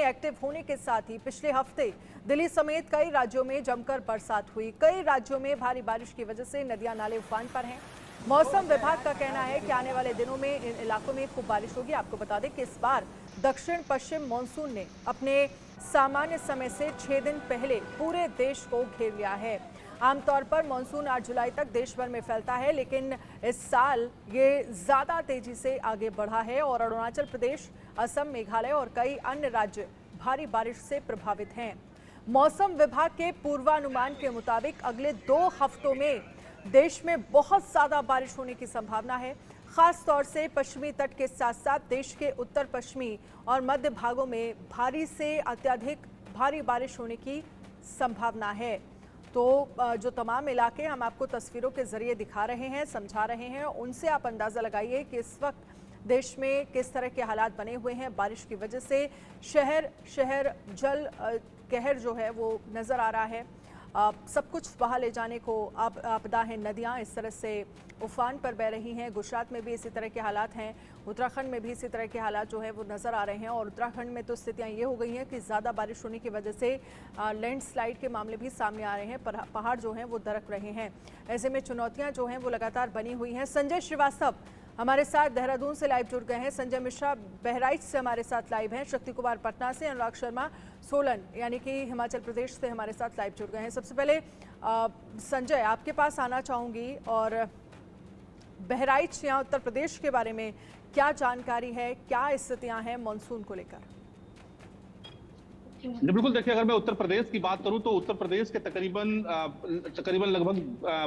Active होने के साथ ही पिछले हफ्ते दिल्ली समेत कई राज्यों में जमकर बरसात हुई। कई राज्यों में भारी बारिश की वजह से नदियां नाले उफान पर हैं। मौसम विभाग का कहना है कि आने वाले दिनों में इन इलाकों में खूब बारिश होगी। आपको बता दें कि इस बार दक्षिण पश्चिम मानसून ने अपने सामान्य समय से 6 दिन पहले पूरे देश को घेर लिया है। आमतौर पर मानसून 8 जुलाई तक देश भर में फैलता है, लेकिन इस साल ये ज्यादा तेजी से आगे बढ़ा है और अरुणाचल प्रदेश, असम, मेघालय और कई अन्य राज्य भारी बारिश से प्रभावित हैं। मौसम विभाग के पूर्वानुमान के मुताबिक अगले 2 हफ्तों में देश में बहुत ज्यादा बारिश होने की संभावना है। खास तौर से पश्चिमी तट के साथ साथ देश के उत्तर पश्चिमी और मध्य भागों में भारी से अत्यधिक भारी बारिश होने की संभावना है। तो जो तमाम इलाके हम आपको तस्वीरों के जरिए दिखा रहे हैं, समझा रहे हैं, उनसे आप अंदाज़ा लगाइए कि इस वक्त देश में किस तरह के हालात बने हुए हैं। बारिश की वजह से शहर शहर जल कहर जो है वो नज़र आ रहा है। सब कुछ बहा ले जाने को आपदा है। नदियाँ इस तरह से उफान पर बह रही हैं। गुजरात में भी इसी तरह के हालात हैं, उत्तराखंड में भी इसी तरह के हालात जो है वो नज़र आ रहे हैं। और उत्तराखंड में तो स्थितियां ये हो गई हैं कि ज़्यादा बारिश होने की वजह से लैंडस्लाइड के मामले भी सामने आ रहे हैं। पहाड़ जो हैं वो दरक रहे हैं। ऐसे में चुनौतियाँ जो हैं वो लगातार बनी हुई हैं। संजय श्रीवास्तव हमारे साथ देहरादून से लाइव जुड़ गए हैं। संजय मिश्रा बहराइच से हमारे साथ लाइव हैं। शक्ति कुमार पटना से, अनुराग शर्मा सोलन यानी कि हिमाचल प्रदेश से हमारे साथ लाइव जुड़ गए हैं। सबसे पहले संजय, आपके पास आना चाहूँगी और बहराइच या उत्तर प्रदेश के बारे में क्या जानकारी है, क्या स्थितियाँ हैं मानसून को लेकर? बिल्कुल, देखिए, अगर मैं उत्तर प्रदेश की बात करूं तो उत्तर प्रदेश के तकरीबन लगभग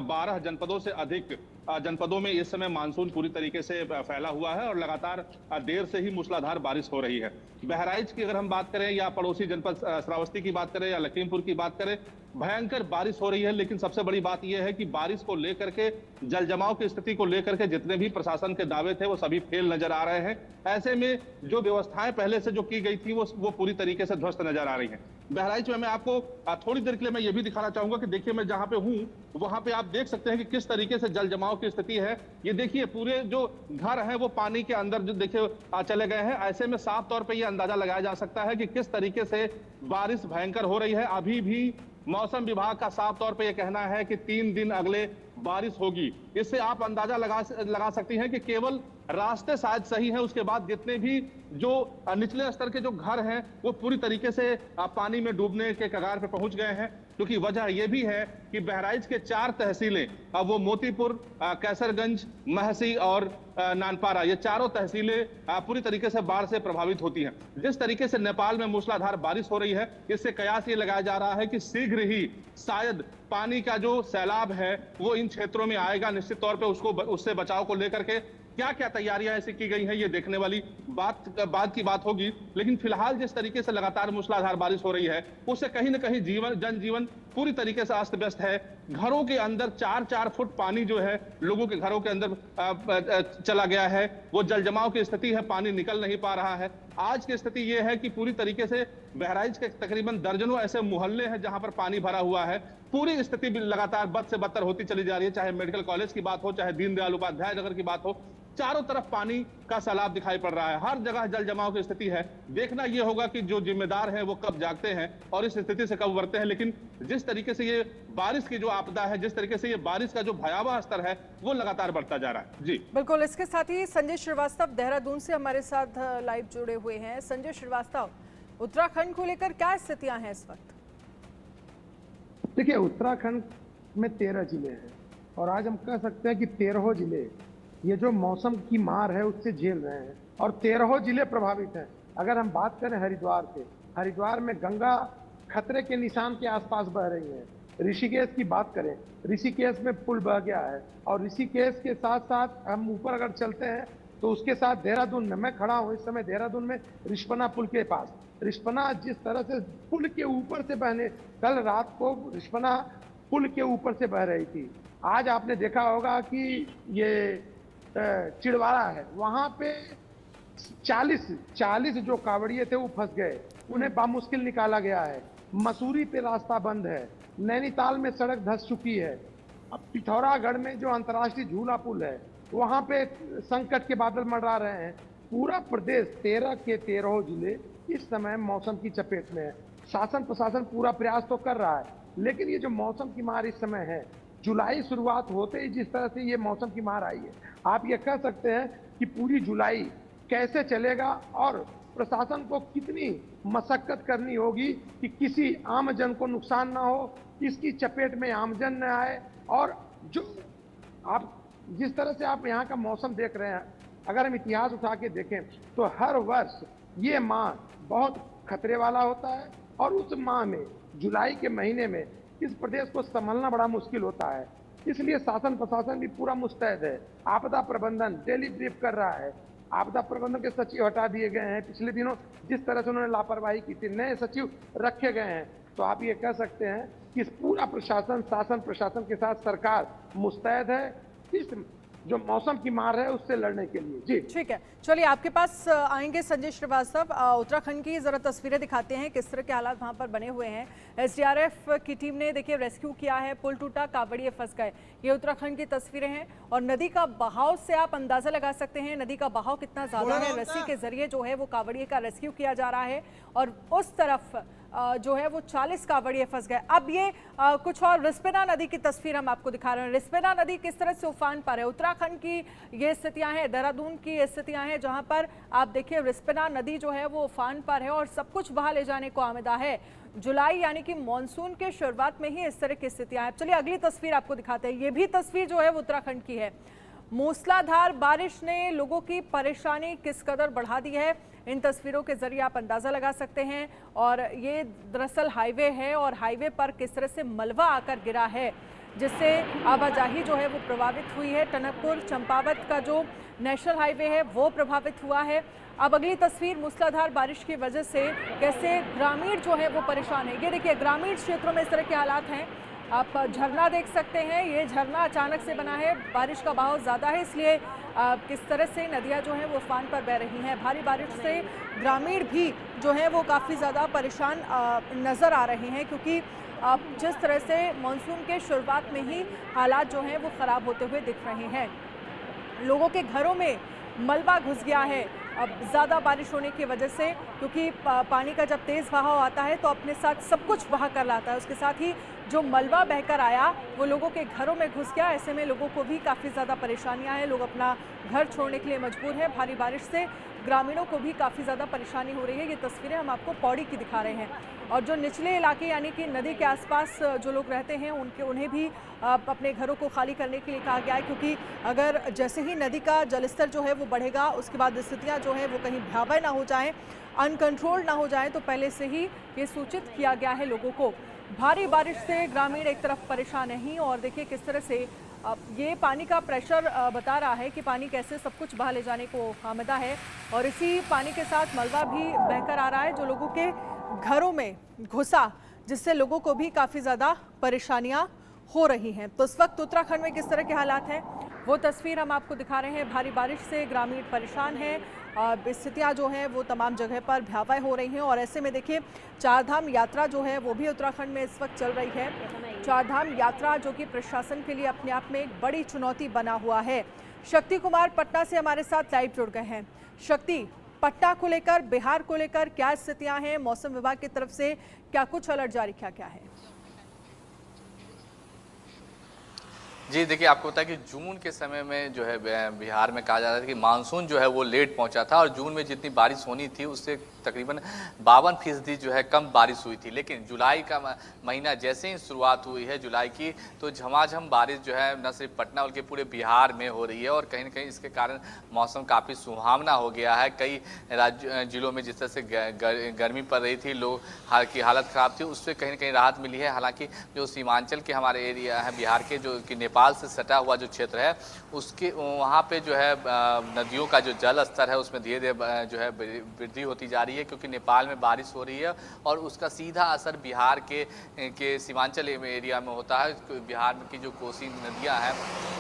12 जनपदों से अधिक जनपदों में इस समय मानसून पूरी तरीके से फैला हुआ है और लगातार देर से ही मूसलाधार बारिश हो रही है। बहराइच की अगर हम बात करें या पड़ोसी जनपद श्रावस्ती की बात करें या लखीमपुर की बात करें, भयंकर बारिश हो रही है। लेकिन सबसे बड़ी बात यह है कि बारिश को लेकर के, जल जमाव की स्थिति को लेकर के जितने भी प्रशासन के दावे थे वो सभी फेल नजर आ रहे हैं। ऐसे में जो व्यवस्थाएं पहले से जो की गई थी वो पूरी तरीके से ध्वस्त नजर आ रही हैं। बहराइच में मैं आपको थोड़ी देर के लिए मैं ये भी दिखाना चाहूंगा कि देखिए, मैं जहां पे हूं वहां पे आप देख सकते हैं कि किस तरीके से जल जमाव की स्थिति है। ये देखिए, पूरे जो घर हैं वो पानी के अंदर जो देखिए चले गए हैं। ऐसे में साफ तौर पे ये अंदाजा लगाया जा सकता है कि किस तरीके से बारिश भयंकर हो रही है। अभी भी मौसम विभाग का साफ तौर पे ये कहना है कि 3 दिन अगले बारिश होगी। इससे आप अंदाजा लगा सकती हैं कि केवल रास्ते शायद सही हैं, उसके बाद जितने भी जो निचले स्तर के जो घर हैं वो पूरी तरीके से पानी में डूबने के कगार पे पहुंच गए हैं। क्योंकि वजह यह भी है कि बहराइच के 4 तहसीलें, अब वो मोतीपुर, कैसरगंज, महसी और नानपारा, ये चारों तहसीलें पूरी तरीके से बाढ़ से प्रभावित होती हैं। जिस तरीके से नेपाल में मूसलाधार बारिश हो रही है, इससे कयास ये लगाया जा रहा है कि शीघ्र ही शायद पानी का जो सैलाब है वो इन क्षेत्रों में आएगा। निश्चित तौर पे उससे बचाव को लेकर के क्या क्या तैयारियां ऐसी की गई हैं, ये देखने वाली बात की बात होगी। लेकिन फिलहाल जिस तरीके से लगातार मूसलाधार बारिश हो रही है उससे कहीं ना कहीं जनजीवन पूरी तरीके से अस्त व्यस्त है। घरों के अंदर 4-4 फुट पानी जो है लोगों के घरों के अंदर चला गया है। वो जल जमाव की स्थिति है, पानी निकल नहीं पा रहा है। आज की स्थिति ये है कि पूरी तरीके से बहराइच के तकरीबन दर्जनों ऐसे मोहल्ले हैं जहां पर पानी भरा हुआ है। पूरी स्थिति भी लगातार बद से बदतर होती चली जा रही है। चाहे मेडिकल कॉलेज की बात हो, चाहे दीनदयाल उपाध्याय नगर की बात हो, चारों तरफ पानी का सैलाब दिखाई पड़ रहा है। हर जगह जल जमाव की स्थिति है। देखना यह होगा कि जो जिम्मेदार हैं वो कब जागते हैं और इस स्थिति से कब उबरते हैं। लेकिन जिस तरीके से ये बारिश की जो आपदा है, जिस तरीके से ये बारिश का जो भयावह स्तर है वो लगातार बढ़ता जा रहा है। जी बिल्कुल। इसके साथ ही संजय श्रीवास्तव देहरादून से हमारे साथ लाइव जुड़े हुए हैं। संजय श्रीवास्तव, उत्तराखंड को लेकर क्या स्थितियां हैं इस वक्त? देखिए, उत्तराखंड में 13 जिले हैं और आज हम कह सकते हैं कि 13 जिले ये जो मौसम की मार है उससे झेल रहे हैं और 13 जिले प्रभावित हैं। अगर हम बात करें हरिद्वार से, हरिद्वार में गंगा खतरे के निशान के आसपास बह रही है। ऋषिकेश की बात करें, ऋषिकेश में पुल बह गया है और ऋषिकेश के साथ साथ हम ऊपर अगर चलते हैं तो उसके साथ देहरादून में, मैं खड़ा हूँ इस समय देहरादून में रिस्पना पुल के पास। रिस्पना जिस तरह से पुल के ऊपर से बहने, कल रात को रिस्पना पुल के ऊपर से बह रही थी। आज आपने देखा होगा कि ये चिड़वाड़ा है, वहां पे 40 जो कावड़िए थे वो फंस गए, उन्हें बामुश्किल निकाला गया है। मसूरी पे रास्ता बंद है, नैनीताल में सड़क धंस चुकी है। अब पिथौरागढ़ में जो अंतर्राष्ट्रीय झूला पुल है वहां पे संकट के बादल मंडरा रहे हैं। पूरा प्रदेश 13 के 13 जिले इस समय मौसम की चपेट में है। शासन प्रशासन पूरा प्रयास तो कर रहा है, लेकिन ये जो मौसम की मार इस समय है, जुलाई शुरुआत होते ही जिस तरह से ये मौसम की मार आई है, आप ये कह सकते हैं कि पूरी जुलाई कैसे चलेगा और प्रशासन को कितनी मशक्कत करनी होगी कि किसी आमजन को नुकसान ना हो, इसकी चपेट में आमजन न आए। और जो आप जिस तरह से आप यहाँ का मौसम देख रहे हैं, अगर हम इतिहास उठा के देखें तो हर वर्ष ये माह बहुत खतरे वाला होता है और उस माह में जुलाई के महीने में इस प्रदेश को संभलना बड़ा मुश्किल होता है। इसलिए शासन प्रशासन भी पूरा मुस्तैद है। आपदा प्रबंधन डेली ब्रीफ कर रहा है। आपदा प्रबंधन के सचिव हटा दिए गए हैं। पिछले दिनों जिस तरह से उन्होंने लापरवाही की थी, नए सचिव रखे गए हैं। तो आप ये कह सकते हैं कि पूरा प्रशासन, शासन प्रशासन के साथ सरकार मुस्तैद है इस जो मौसम की मार है उससे लड़ने के लिए। जी ठीक है, चलिए आपके पास आएंगे संजय श्रीवास्तव। उत्तराखंड की जरा तस्वीरें दिखाते हैं किस तरह के हालात वहां पर बने हुए हैं। एसडीआरएफ की टीम ने देखिए रेस्क्यू किया है, पुल टूटा, कावड़िए फंस गए। ये उत्तराखंड की तस्वीरें हैं और नदी का बहाव से आप अंदाजा लगा सकते हैं नदी का बहाव कितना ज्यादा है। रस्सी के जरिए जो है वो कावड़िए का रेस्क्यू किया जा रहा है और उस तरफ जो है वो 40 कावड़िए फंस गए। अब ये कुछ और रिस्पना नदी की तस्वीर हम आपको दिखा रहे हैं। रिस्पना नदी किस तरह से उफान पर है। उत्तराखंड की ये स्थितियां हैं, देहरादून की ये स्थितियां हैं जहां पर आप देखिए रिस्पना नदी जो है वो उफान पर है और सब कुछ बहा ले जाने को आमदा है। जुलाई यानी कि मानसून के शुरुआत में ही इस तरह की स्थितियां हैं। चलिए अगली तस्वीर आपको दिखाते हैं। ये भी तस्वीर जो है वो उत्तराखंड की है। मूसलाधार बारिश ने लोगों की परेशानी किस कदर बढ़ा दी है, इन तस्वीरों के जरिए आप अंदाजा लगा सकते हैं। और ये दरअसल हाईवे है और हाईवे पर किस तरह से मलबा आकर गिरा है जिससे आवाजाही जो है वो प्रभावित हुई है। टनकपुर चंपावत का जो नेशनल हाईवे है वो प्रभावित हुआ है। अब अगली तस्वीर मूसलाधार बारिश की वजह से कैसे ग्रामीण जो है वो परेशान है। ये देखिए ग्रामीण क्षेत्रों में इस तरह के हालात हैं। आप झरना देख सकते हैं, ये झरना अचानक से बना है, बारिश का बहाव ज़्यादा है इसलिए किस तरह से नदियां जो हैं वो उफान पर बह रही हैं। भारी बारिश से ग्रामीण भी जो है वो काफ़ी ज़्यादा परेशान नज़र आ रहे हैं क्योंकि जिस तरह से मानसून के शुरुआत में ही हालात जो हैं वो ख़राब होते हुए दिख रहे हैं। लोगों के घरों में मलबा घुस गया है अब ज़्यादा बारिश होने की वजह से, क्योंकि पानी का जब तेज़ बहाव आता है तो अपने साथ सब कुछ बहा कर लाता है। उसके साथ ही जो मलबा बहकर आया वो लोगों के घरों में घुस गया। ऐसे में लोगों को भी काफ़ी ज़्यादा परेशानियां हैं, लोग अपना घर छोड़ने के लिए मजबूर हैं। भारी बारिश से ग्रामीणों को भी काफ़ी ज़्यादा परेशानी हो रही है। ये तस्वीरें हम आपको पौड़ी की दिखा रहे हैं और जो निचले इलाके यानी कि नदी के आसपास जो लोग रहते हैं उन्हें भी अपने घरों को खाली करने के लिए कहा गया है क्योंकि अगर जैसे ही नदी का जलस्तर जो है वो बढ़ेगा उसके बाद स्थितियाँ जो है वो कहीं भयावह ना हो जाएँ, अनकंट्रोल ना हो जाए, तो पहले से ही ये सूचित किया गया है लोगों को। भारी बारिश से ग्रामीण एक तरफ परेशान नहीं और देखिए किस तरह से ये पानी का प्रेशर बता रहा है कि पानी कैसे सब कुछ बहा ले जाने को आमदा है और इसी पानी के साथ मलबा भी बहकर आ रहा है जो लोगों के घरों में घुसा, जिससे लोगों को भी काफ़ी ज़्यादा परेशानियां हो रही हैं। तो इस वक्त उत्तराखंड में किस तरह के हालात हैं वो तस्वीर हम आपको दिखा रहे हैं। भारी बारिश से ग्रामीण परेशान हैं, स्थितियाँ जो हैं वो तमाम जगह पर भयावह हो रही हैं और ऐसे में देखिए चारधाम यात्रा जो है वो भी उत्तराखंड में इस वक्त चल रही है। चारधाम यात्रा जो कि प्रशासन के लिए अपने आप में एक बड़ी चुनौती बना हुआ है। शक्ति कुमार पटना से हमारे साथ लाइव जुड़ गए हैं। शक्ति, पटना को लेकर, बिहार को लेकर क्या स्थितियां हैं, मौसम विभाग की तरफ से क्या कुछ अलर्ट जारी किया गया है? जी देखिए, आपको पता है कि जून के समय में जो है बिहार में कहा जा रहा था कि मानसून जो है वो लेट पहुंचा था और जून में जितनी बारिश होनी थी उससे तकरीबन 52% जो है कम बारिश हुई थी। लेकिन जुलाई का महीना जैसे ही शुरुआत हुई है जुलाई की, तो झमाझम बारिश जो है न सिर्फ पटना बल्कि पूरे बिहार में हो रही है और कहीं न कहीं इसके कारण मौसम काफ़ी सुहावना हो गया है। कई जिलों में जिस तरह से गर्मी पड़ रही थी, लोग की हालत ख़राब थी, उससे कहीं न कहीं राहत मिली है। हालांकि जो सीमांचल के हमारे एरिया है बिहार के, जो कि नेपाल से सटा हुआ जो क्षेत्र है, उसके वहाँ पे जो है नदियों का जो जल स्तर है उसमें धीरे धीरे जो है वृद्धि होती जा रही है क्योंकि नेपाल में बारिश हो रही है और उसका सीधा असर बिहार के सीमांचल एरिया में होता है। बिहार की जो कोसी नदियाँ हैं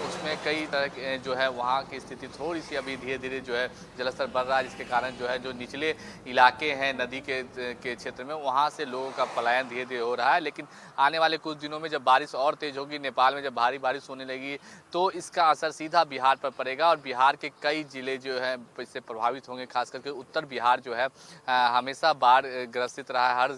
उसमें कई तरह जो है वहाँ की स्थिति थोड़ी सी अभी धीरे धीरे जो है जलस्तर बढ़ रहा है, जिसके कारण जो है जो निचले इलाके हैं नदी के क्षेत्र में वहाँ से लोगों का पलायन धीरे धीरे हो रहा है। लेकिन आने वाले कुछ दिनों में जब बारिश और तेज़ होगी, नेपाल में जब भारी बारिश बारिश होने लगी तो इसका असर सीधा बिहार पर पड़ेगा और बिहार के कई जिले जो है इससे प्रभावित होंगे। खास करके उत्तर बिहार जो है हमेशा बाढ़ ग्रसित रहा है। हर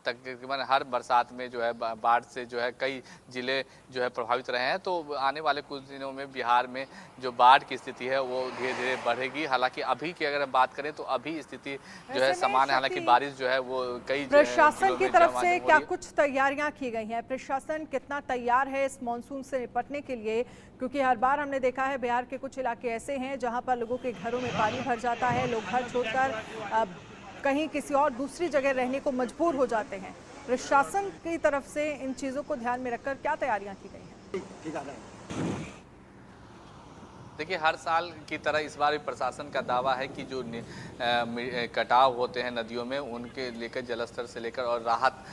तकरीबन हर बरसात में जो है बाढ़ से जो है कई जिले जो है प्रभावित रहे हैं। तो आने वाले कुछ दिनों में बिहार में जो बाढ़ की स्थिति है वो धीरे धीरे बढ़ेगी। हालांकि अभी की अगर हम बात करें तो अभी स्थिति जो है सामान्य है। हालांकि बारिश जो है वो कई प्रशासन की तरफ से क्या कुछ तैयारियां की गई हैं? प्रशासन कितना तैयार है इस मॉनसून से निपटने के लिए? क्योंकि हर बार हमने देखा है बिहार के कुछ इलाके ऐसे हैं जहां पर लोगों के घरों में पानी भर जाता है, लोग घर छोड़कर कहीं किसी और दूसरी जगह रहने को मजबूर हो जाते हैं। प्रशासन की तरफ से इन चीजों को ध्यान में रखकर क्या तैयारियां की गई हैं? देखिए, हर साल की तरह इस बार भी प्रशासन का दावा है कि जो कटाव होते हैं नदियों में उनके लेकर जलस्तर से लेकर और राहत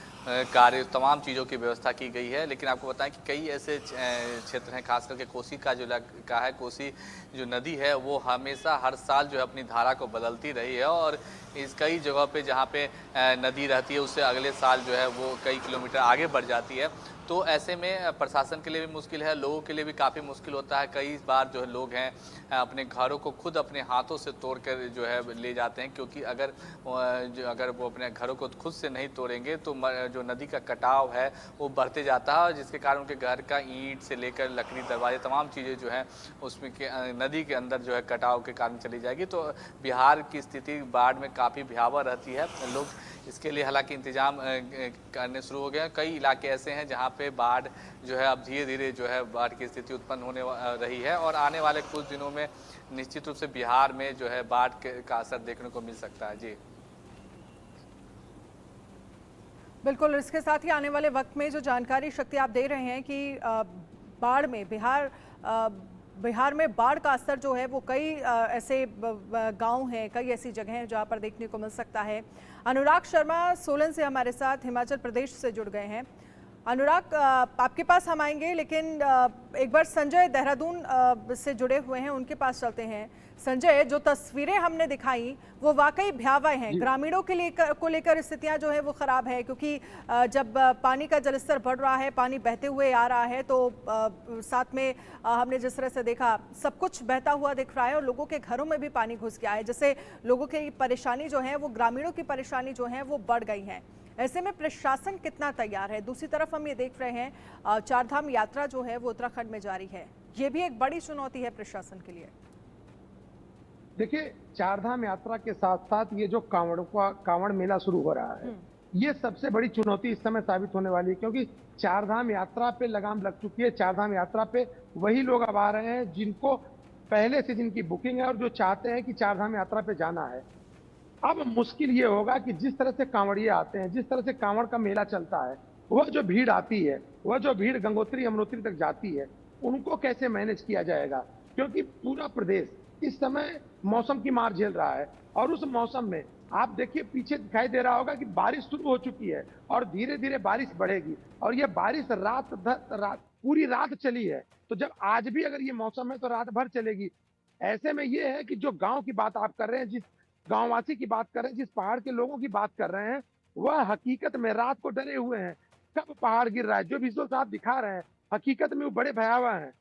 कार्य तमाम चीज़ों की व्यवस्था की गई है। लेकिन आपको बताएं कि कई ऐसे क्षेत्र हैं, खास करके कोसी का जो इलाका है, कोसी जो नदी है वो हमेशा हर साल जो है अपनी धारा को बदलती रही है और इस कई जगहों पे जहाँ पे नदी रहती है उससे अगले साल जो है वो कई किलोमीटर आगे बढ़ जाती है। तो ऐसे में प्रशासन के लिए भी मुश्किल है, लोगों के लिए भी काफ़ी मुश्किल होता है। कई बार जो है लोग हैं अपने घरों को खुद अपने हाथों से तोड़कर जो है ले जाते हैं, क्योंकि अगर वो अपने घरों को खुद से नहीं तोड़ेंगे तो जो नदी का कटाव है वो बढ़ते जाता है और जिसके कारण उनके घर का ईंट से लेकर लकड़ी दरवाजे तमाम चीज़ें जो हैं उसमें नदी के अंदर जो है कटाव के कारण चली जाएगी। तो बिहार की स्थिति बाढ़ में काफ़ी भयावह रहती है। लोग इसके लिए हालांकि इंतजाम करने शुरू हो गए हैं। कई इलाके ऐसे हैं जहां पे बाढ़ जो है अब धीरे धीरे जो है बाढ़ की स्थिति उत्पन्न होने रही है और आने वाले कुछ दिनों में निश्चित रूप से बिहार में जो है बाढ़ का असर देखने को मिल सकता है। जी बिल्कुल, इसके साथ ही आने वाले वक्त में जो जानकारी शक्ति आप दे रहे हैं कि बाढ़ में बिहार में बाढ़ का असर जो है वो कई ऐसे गांव हैं, कई ऐसी जगह हैं जहां पर देखने को मिल सकता है। अनुराग शर्मा सोलन से हमारे साथ हिमाचल प्रदेश से जुड़ गए हैं। अनुराग, आपके पास हम आएंगे, लेकिन एक बार संजय देहरादून से जुड़े हुए हैं, उनके पास चलते हैं। संजय, जो तस्वीरें हमने दिखाई वो वाकई भयावह हैं। ग्रामीणों के लिए को लेकर स्थितियां जो है वो खराब है, क्योंकि जब पानी का जलस्तर बढ़ रहा है, पानी बहते हुए आ रहा है, तो साथ में हमने जिस तरह से देखा सब कुछ बहता हुआ दिख रहा है और लोगों के घरों में भी पानी घुस गया है। जैसे लोगों की परेशानी जो है वो ग्रामीणों की परेशानी जो है वो बढ़ गई है। ऐसे में प्रशासन कितना तैयार है? दूसरी तरफ हम ये देख रहे हैं चारधाम यात्रा जो है वो उत्तराखंड में जारी है, ये भी एक बड़ी चुनौती है प्रशासन के लिए। देखिए, चारधाम यात्रा के साथ साथ ये जो कांवड़ मेला शुरू हो रहा है, ये सबसे बड़ी चुनौती इस समय साबित होने वाली है, क्योंकि चारधाम यात्रा पे लगाम लग चुकी है। चारधाम यात्रा पे वही लोग अब आ रहे हैं जिनको पहले से जिनकी बुकिंग है और जो चाहते हैं कि चारधाम यात्रा पे जाना है। अब मुश्किल ये होगा कि जिस तरह से कांवड़िए आते हैं, जिस तरह से कांवड़ का मेला चलता है, वह जो भीड़ आती है, वह जो भीड़ गंगोत्री यमुनोत्री तक जाती है, उनको कैसे मैनेज किया जाएगा? क्योंकि पूरा प्रदेश इस समय मौसम की मार झेल रहा है और उस मौसम में आप देखिए पीछे दिखाई दे रहा होगा कि बारिश शुरू हो चुकी है और धीरे धीरे बारिश बढ़ेगी और ये बारिश पूरी रात चली है। तो जब आज भी अगर ये मौसम है तो रात भर चलेगी। ऐसे में ये है कि जो गांव की बात आप कर रहे हैं, जिस गांववासी की बात कर रहे हैं, जिस पहाड़ के लोगों की बात कर रहे हैं, वह हकीकत में रात को डरे हुए हैं। कब पहाड़ गिर रहा है, जो विजुअल्स आप दिखा रहे हैं हकीकत में वो बड़े भयावह हैं।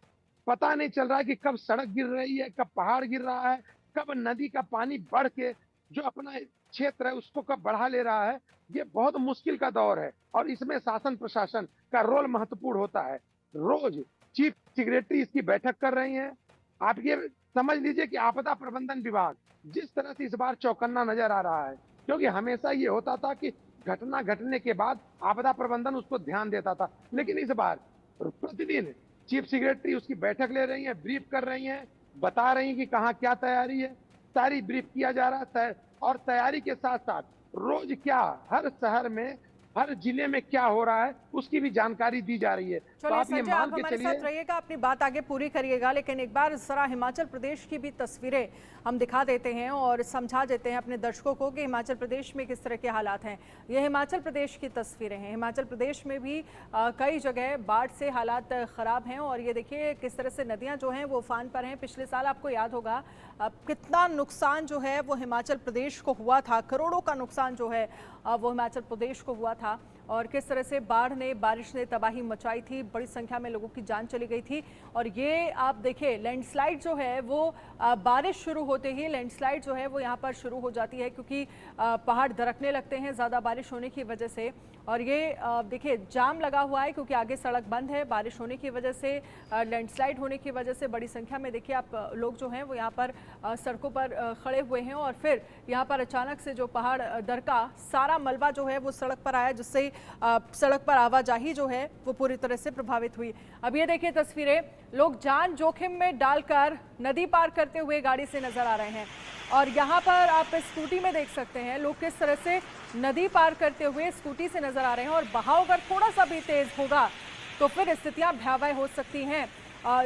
पता नहीं चल रहा है कि कब सड़क गिर रही है, कब पहाड़ गिर रहा है, कब नदी का पानी बढ़ के जो अपना क्षेत्र है उसको कब बढ़ा ले रहा है। ये बहुत मुश्किल का दौर है और इसमें शासन प्रशासन का रोल महत्वपूर्ण होता है। रोज चीफ सेक्रेटरी इसकी बैठक कर रही हैं। आप ये समझ लीजिए कि आपदा प्रबंधन विभाग जिस तरह से इस बार चौकन्ना नजर आ रहा है, क्योंकि हमेशा ये होता था कि घटना घटने के बाद आपदा प्रबंधन उसको ध्यान देता था, लेकिन इस बार प्रतिदिन चीफ सेक्रेटरी उसकी बैठक ले रही है, ब्रीफ कर रही हैं, बता रही हैं कि कहाँ क्या तैयारी है, सारी ब्रीफ किया जा रहा है और तैयारी के साथ साथ रोज क्या हर शहर में हर जिले में क्या हो रहा है उसकी भी जानकारी दी जा रही है। तो आप ये मान के चलिए, साथ रहिएगा, अपनी बात आगे पूरी करिएगा, लेकिन एक बार जरा हिमाचल प्रदेश की भी तस्वीरें हम दिखा देते हैं और समझा देते हैं अपने दर्शकों को कि हिमाचल प्रदेश में किस तरह के हालात हैं। ये हिमाचल प्रदेश की तस्वीरें हैं। हिमाचल प्रदेश में भी कई जगह बाढ़ से हालात ख़राब हैं और ये देखिए किस तरह से नदियाँ जो हैं वो उफान पर हैं। पिछले साल आपको याद होगा कितना नुकसान जो है वो हिमाचल प्रदेश को हुआ था, करोड़ों का नुकसान जो है वो हिमाचल प्रदेश को हुआ था, और किस तरह से बाढ़ ने, बारिश ने तबाही मचाई थी, बड़ी संख्या में लोगों की जान चली गई थी। और ये आप देखिए लैंडस्लाइड जो है वो बारिश शुरू होते ही लैंडस्लाइड जो है वो यहाँ पर शुरू हो जाती है, क्योंकि पहाड़ दरकने लगते हैं ज़्यादा बारिश होने की वजह से। और ये देखिए जाम लगा हुआ है क्योंकि आगे सड़क बंद है, बारिश होने की वजह से, लैंडस्लाइड होने की वजह से बड़ी संख्या में देखिए आप लोग जो हैं वो यहाँ पर सड़कों पर खड़े हुए हैं। और फिर यहाँ पर अचानक से जो पहाड़ दरका, सारा मलबा जो है वो सड़क पर आया, जिससे सड़क पर आवाजाही जो है वो पूरी तरह से प्रभावित हुई। अब ये देखिए तस्वीरें, लोग जान जोखिम में डालकर नदी पार करते हुए गाड़ी से नजर आ रहे हैं। और यहाँ पर आप स्कूटी में देख सकते हैं लोग किस तरह से नदी पार करते हुए स्कूटी से नजर आ रहे हैं। और बहाव अगर थोड़ा सा भी तेज होगा तो फिर स्थितियां भयावह हो सकती हैं,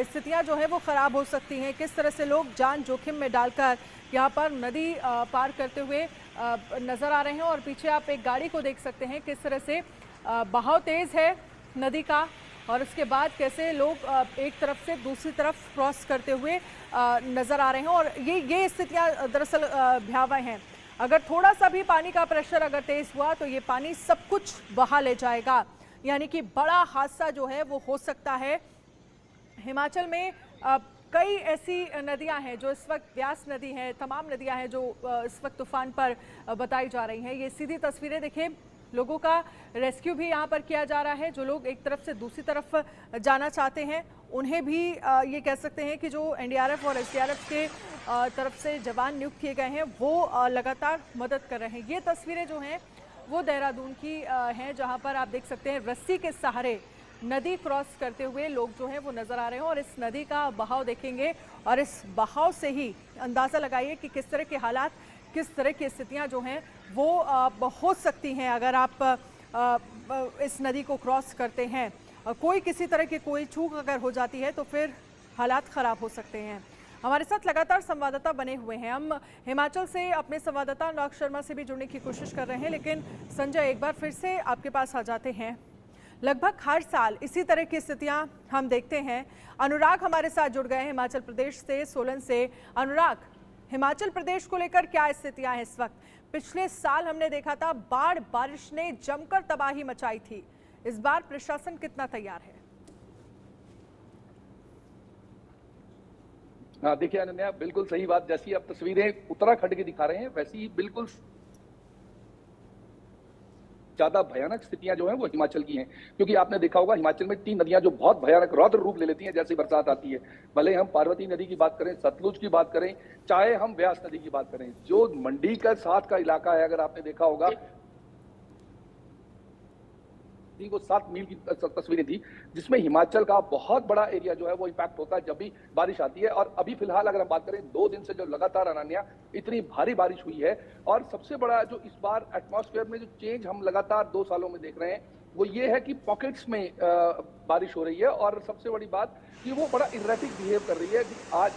स्थितियां जो है वो खराब हो सकती हैं। किस तरह से लोग जान जोखिम में डालकर यहाँ पर नदी पार करते हुए नजर आ रहे हैं। और पीछे आप एक गाड़ी को देख सकते हैं किस तरह से बहाव तेज है नदी का, और उसके बाद कैसे लोग एक तरफ से दूसरी तरफ क्रॉस करते हुए नजर आ रहे हैं। और ये स्थितियां दरअसल भयावह हैं। अगर थोड़ा सा भी पानी का प्रेशर अगर तेज हुआ तो ये पानी सब कुछ बहा ले जाएगा, यानी कि बड़ा हादसा जो है वो हो सकता है। हिमाचल में कई ऐसी नदियां हैं जो इस वक्त, व्यास नदी है, तमाम नदियां हैं जो इस वक्त तूफान पर बताई जा रही हैं। ये सीधी तस्वीरें देखिए, लोगों का रेस्क्यू भी यहाँ पर किया जा रहा है। जो लोग एक तरफ से दूसरी तरफ जाना चाहते हैं उन्हें भी ये कह सकते हैं कि जो एनडीआरएफ और एसडीआरएफ के तरफ से जवान नियुक्त किए गए हैं वो लगातार मदद कर रहे हैं। ये तस्वीरें जो हैं वो देहरादून की हैं, जहाँ पर आप देख सकते हैं रस्सी के सहारे नदी क्रॉस करते हुए लोग जो हैं वो नज़र आ रहे हैं। और इस नदी का बहाव देखेंगे और इस बहाव से ही अंदाज़ा लगाइए कि किस तरह के हालात, किस तरह की स्थितियां जो हैं वो हो सकती हैं अगर आप इस नदी को क्रॉस करते हैं। कोई किसी तरह की कोई चूक अगर हो जाती है तो फिर हालात ख़राब हो सकते हैं। हमारे साथ लगातार संवाददाता बने हुए हैं, हम हिमाचल से अपने संवाददाता अनुराग शर्मा से भी जुड़ने की कोशिश कर रहे हैं। लेकिन संजय, एक बार फिर से आपके पास आ जाते हैं। लगभग हर साल इसी तरह की स्थितियां हम देखते हैं। अनुराग हमारे साथ जुड़ गए हैं हिमाचल प्रदेश से, सोलन से। अनुराग, हिमाचल प्रदेश को लेकर क्या स्थितियां हैं इस वक्त? पिछले साल हमने देखा था बाढ़, बारिश ने जमकर तबाही मचाई थी। इस बार प्रशासन कितना तैयार है? हाँ, देखिए अनन्या, बिल्कुल सही बात। जैसी आप तस्वीरें उत्तराखंड की दिखा रहे हैं वैसी ही बिल्कुल ज्यादा भयानक स्थितियां जो हैं वो हिमाचल की हैं। क्योंकि आपने देखा होगा हिमाचल में 3 नदियां जो बहुत भयानक रौद्र रूप ले लेती हैं जैसे बरसात आती है। भले हम पार्वती नदी की बात करें, सतलुज की बात करें, चाहे हम व्यास नदी की बात करें। जो मंडी का साथ का इलाका है, अगर आपने देखा होगा वो 7 मील की तस्वीरें थी, जिसमें हिमाचल का बहुत बड़ा एरिया जो है वो इम्पैक्ट होता है जब भी बारिश आती है। और अभी फिलहाल अगर हम बात करें 2 दिन से जो लगातार अनन्या इतनी भारी बारिश हुई है, और सबसे बड़ा जो इस बार एटमॉस्फेयर में जो चेंज हम लगातार 2 सालों में देख रहे हैं वो ये है कि पॉकेट्स में बारिश हो रही है। और सबसे बड़ी बात कि वो बड़ा इरेटिक बिहेव कर रही है। आज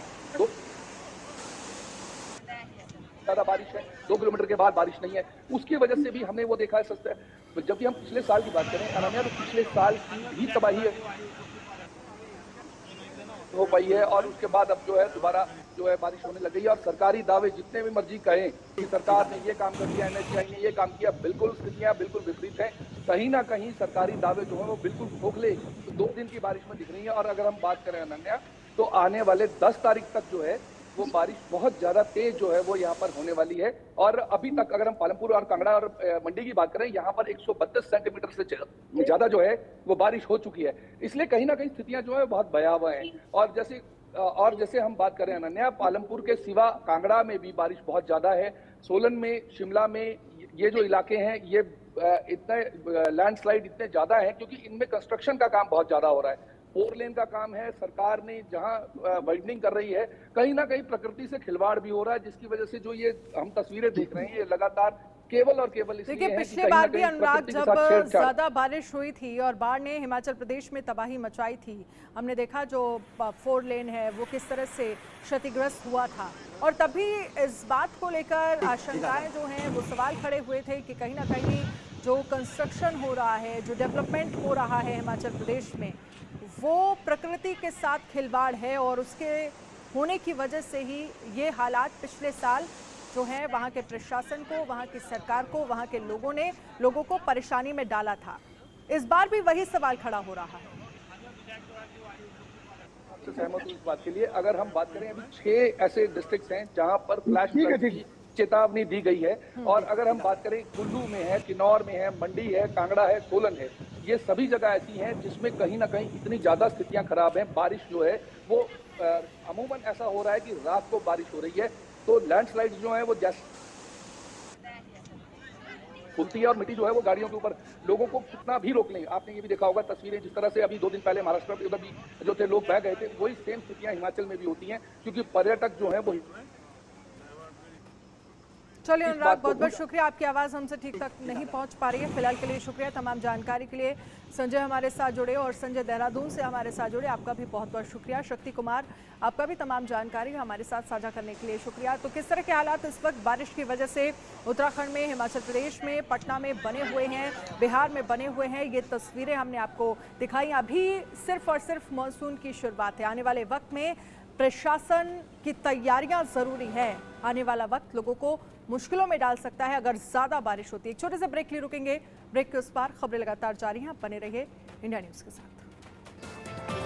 ज्यादा बारिश है, 2 किलोमीटर के बाद बारिश नहीं है, उसकी वजह से भी हमने वो देखा है। सस्ता जब भी हम पिछले साल की बात करें अनन्या, तो पिछले साल की भी तबाही हो पाई है। और उसके बाद अब जो है दोबारा जो है बारिश होने लग गई है। और सरकारी दावे जितने भी मर्जी कहें कि सरकार ने ये काम कर दिया, एनएचआई ने ये काम किया, बिल्कुल स्थितियां बिल्कुल विपरीत हैं। कहीं ना कहीं सरकारी दावे जो है वो बिल्कुल खोखले 2 दिन की बारिश में दिख रही है। और अगर हम बात करें अनन्या, तो आने वाले 10 तारीख तक जो है वो बारिश बहुत ज्यादा तेज जो है वो यहाँ पर होने वाली है। और अभी तक अगर हम पालमपुर और कांगड़ा और मंडी की बात करें, यहाँ पर 132 सेंटीमीटर से ज्यादा जो है वो बारिश हो चुकी है। इसलिए कहीं ना कहीं स्थितियां जो है बहुत भयावह हैं। और जैसे हम बात करें अनन्या, पालमपुर के सिवा कांगड़ा में भी बारिश बहुत ज्यादा है। सोलन में, शिमला में ये जो इलाके हैं ये इतने लैंडस्लाइड इतने ज्यादा है क्योंकि इनमें कंस्ट्रक्शन का काम बहुत ज्यादा हो रहा है। 4 लेन का काम है, सरकार ने जहां वाइडनिंग कर रही है, कहीं ना कहीं प्रकृति से खिलवाड़ भी हो रहा है, जिसकी वजह से जो ये हम तस्वीरें देख रहे हैं ये लगातार केवल और केवल इसलिए देखिए, पिछले बार भी अनुराग जब ज्यादा बारिश हुई थी और बाढ़ ने हिमाचल प्रदेश में तबाही मचाई थी, हमने देखा जो 4 लेन है वो किस तरह से क्षतिग्रस्त हुआ था। और तभी इस बात को लेकर आशंकाएं जो हैं वो सवाल खड़े हुए थे कि कहीं ना कहीं जो कंस्ट्रक्शन हो रहा है, जो डेवलपमेंट हो रहा है हिमाचल प्रदेश में, वो प्रकृति के साथ खिलवाड़ है और उसके होने की वजह से ही ये हालात पिछले साल जो है वहाँ के प्रशासन को, वहाँ की सरकार को, वहाँ के लोगों को परेशानी में डाला था। इस बार भी वही सवाल खड़ा हो रहा है। आपसे सहमत हूं इस बात के लिए। अगर हम बात करें, अभी 6 ऐसे डिस्ट्रिक्ट्स हैं जहां पर फ्लैश फ्लड की चेतावनी दी गई है। और अगर हम बात करें, कुल्लू में है, किन्नौर में है, मंडी है, कांगड़ा है, सोलन है, ये सभी जगह ऐसी हैं जिसमें कहीं ना कहीं इतनी ज्यादा स्थितियां खराब हैं। बारिश जो है वो अमूमन ऐसा हो रहा है कि रात को बारिश हो रही है तो लैंडस्लाइड जो है वो जैसे खुलती है और मिट्टी जो है वो गाड़ियों के ऊपर, लोगों को कितना भी रोक लें। आपने ये भी देखा होगा तस्वीरें, जिस तरह से अभी 2 दिन पहले महाराष्ट्र में उधर भी जो थे लोग बह गए थे, वही सेम स्थितियां हिमाचल में भी होती हैं, क्योंकि पर्यटक जो है वो। चलिए अनुराग, बहुत बहुत शुक्रिया। आपकी आवाज़ हमसे ठीक तक नहीं पहुंच पा रही है, फिलहाल के लिए शुक्रिया। तमाम जानकारी के लिए संजय हमारे साथ जुड़े और संजय देहरादून से हमारे साथ जुड़े, आपका भी बहुत बहुत शुक्रिया। शक्ति कुमार, आपका भी तमाम जानकारी हमारे साथ साझा करने के लिए शुक्रिया। तो किस तरह के हालात इस वक्त बारिश की वजह से उत्तराखंड में, हिमाचल प्रदेश में, पटना में बने हुए हैं, बिहार में बने हुए हैं, ये तस्वीरें हमने आपको दिखाई। अभी सिर्फ और सिर्फ मानसून की शुरुआत है। आने वाले वक्त में प्रशासन की तैयारियां जरूरी है। आने वाला वक्त लोगों को मुश्किलों में डाल सकता है अगर ज्यादा बारिश होती है। एक छोटे से ब्रेक लिए रुकेंगे, ब्रेक के उस पार खबरें लगातार जारी हैं, आप बने रहिए इंडिया न्यूज के साथ।